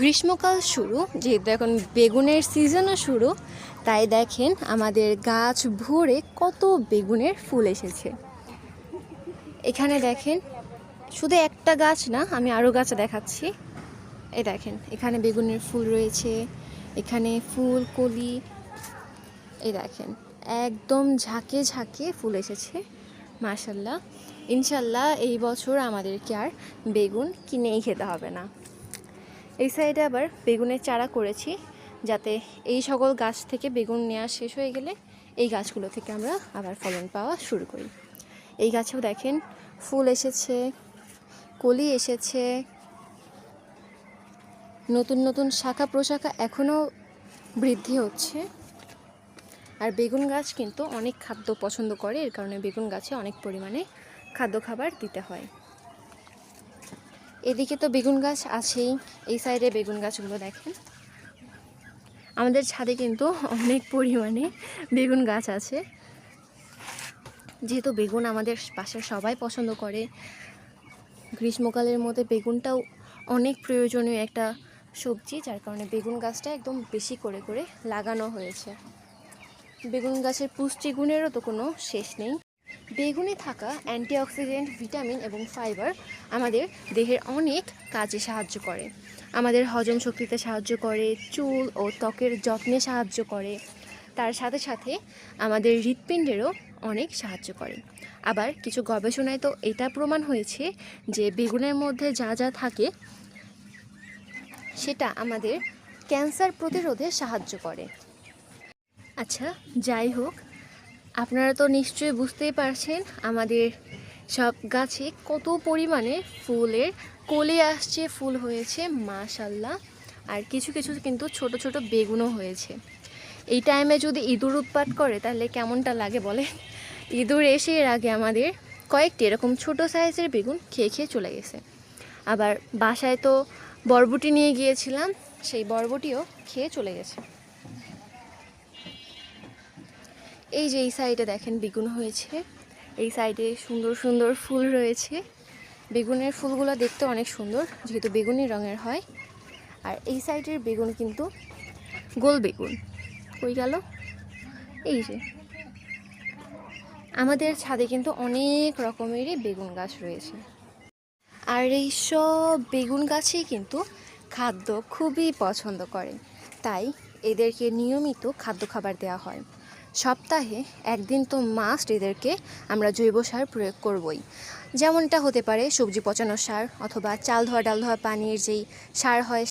গ্রীষ্মকাল শুরু, যেহেতু এখন বেগুনের সিজনও শুরু, তাই দেখেন আমাদের গাছ ভরে কত বেগুনের ফুল এসেছে। এখানে দেখেন শুধু একটা গাছ না, আমি আরও গাছ দেখাচ্ছি। এই দেখেন এখানে বেগুনের ফুল রয়েছে, এখানে ফুল কলি। এই দেখেন একদম ঝাঁকে ঝাঁকে ফুল এসেছে। মাশাল্লাহ, ইনশাল্লাহ এই বছর আমাদেরকে আর বেগুন কিনেই খেতে হবে না। এই সাইডে আবার বেগুনের চারা করেছি, যাতে এই সকল গাছ থেকে বেগুন নেওয়া শেষ হয়ে গেলে এই গাছগুলো থেকে আমরা আবার ফলন পাওয়া শুরু করি। এই গাছেও দেখেন ফুল এসেছে, কলি এসেছে, নতুন নতুন শাখা প্রশাখা এখনও বৃদ্ধি হচ্ছে। আর বেগুন গাছ কিন্তু অনেক খাদ্য পছন্দ করে, এর কারণে বেগুন গাছে অনেক পরিমাণে খাদ্য খাবার দিতে হয়। এদিকে তো বেগুন গাছ আছেই, এই সাইডে বেগুন গাছগুলো দেখেন। আমাদের ছাদে কিন্তু অনেক পরিমাণে বেগুন গাছ আছে, যেহেতু বেগুন আমাদের বাসার সবাই পছন্দ করে। গ্রীষ্মকালের মধ্যে বেগুনটাও অনেক প্রয়োজনীয় একটা সবজি, যার কারণে বেগুন গাছটা একদম বেশি করে করে লাগানো হয়েছে। বেগুন গাছের পুষ্টিগুণেরও তো কোনো শেষ নেই। বেগুনে থাকা অ্যান্টিঅক্সিডেন্ট, ভিটামিন এবং ফাইবার আমাদের দেহের অনেক কাজে সাহায্য করে। আমাদের হজম শক্তিতে সাহায্য করে, চুল ও ত্বকের যত্নে সাহায্য করে, তার সাথে সাথে আমাদের হৃৎপিণ্ডেরও অনেক সাহায্য করে। আবার কিছু গবেষণায় তো এটা প্রমাণ হয়েছে যে বেগুনের মধ্যে যা যা থাকে সেটা আমাদের ক্যান্সার প্রতিরোধে সাহায্য করে। আচ্ছা, যাই হোক, আপনারা তো নিশ্চয়ই বুঝতেই পারছেন আমাদের সব গাছে কত পরিমাণে ফুলের কলি আসছে, ফুল হয়েছে মাশাল্লাহ। আর কিছু কিছু কিন্তু ছোট ছোট বেগুনও হয়েছে। এই টাইমে যদি ইঁদুর উৎপাত করে তাহলে কেমনটা লাগে বলে। ইঁদুর এসে এর আগে আমাদের কয়েকটি এরকম ছোট সাইজের বেগুন খেয়ে খেয়ে চলে গেছে। আবার বাসায় তো বরবটি নিয়ে গিয়েছিলাম, সেই বরবটিও খেয়ে চলে গেছে। এই যে এই সাইডে দেখেন বেগুন হয়েছে, এই সাইডে সুন্দর সুন্দর ফুল রয়েছে। বেগুনের ফুলগুলো দেখতে অনেক সুন্দর, যেহেতু বেগুনি রঙের হয়। আর এই সাইডের বেগুন কিন্তু গোল বেগুন। কই গেল? এই যে আমাদের ছাদে কিন্তু অনেক রকমেরই বেগুন গাছ রয়েছে। আর এই সব বেগুন গাছেই কিন্তু খাদ্য খুবই পছন্দ করে, তাই এদেরকে নিয়মিত খাদ্য খাবার দেওয়া হয়। সপ্তাহে একদিন তো মাস্ট এদেরকে আমরা জৈব সার প্রয়োগ করবই। যেমনটা হতে পারে সবজি পচানোর সার, অথবা চাল ধোয়া ডাল ধোয়া পানির যেই সার হয়